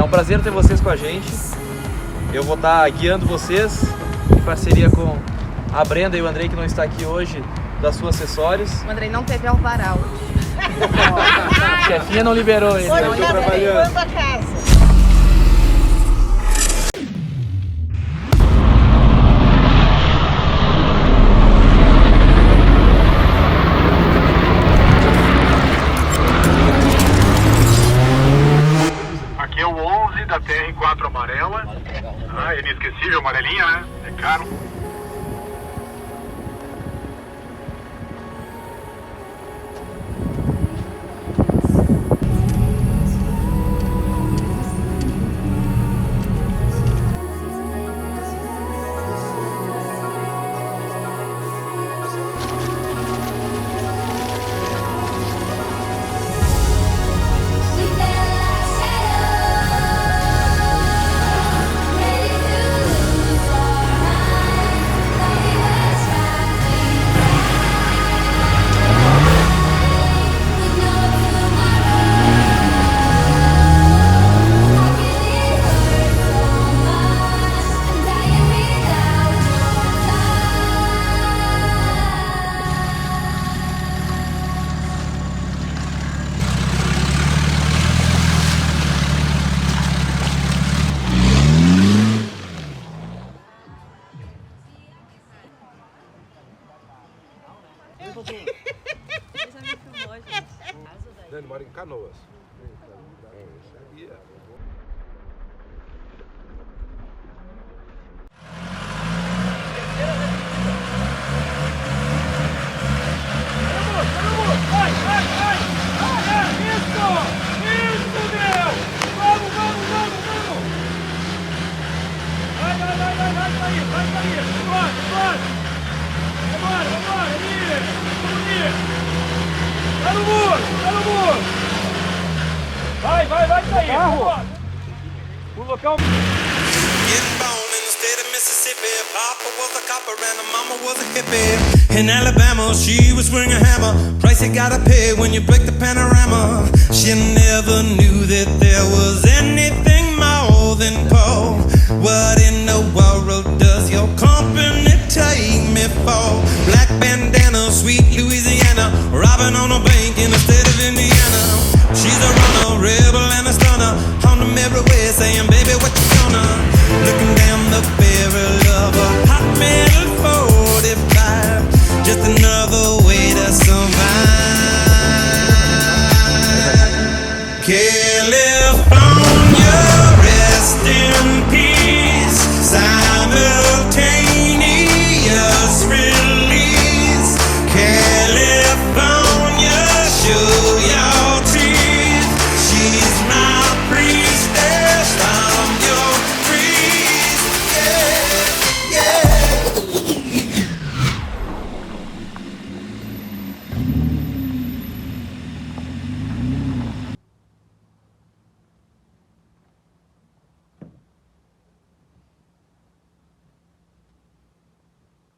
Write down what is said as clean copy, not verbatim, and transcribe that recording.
um prazer ter vocês com a gente. Eu vou estar guiando vocês em parceria com a Brenda e o Andrei, que não está aqui hoje, das suas acessórios. O Andrei não teve alvará hoje. A chefinha não liberou ele. Hoje Não, já tá limpando a casa. Aqui é o 11 da TR4 amarela. Ah, inesquecível, amarelinha, né? É caro. Ele mora em Canoas. Vai sair! O local... Getting born in the state of Mississippi. Papa was a copper and her mama was a hippie. In Alabama, she was swinging a hammer. Price you gotta pay when you break the panorama. She never knew that there was anything more than Paul. What in the world does your company take me for? Black bandana, sweet Louisiana, robbing on a bank in the state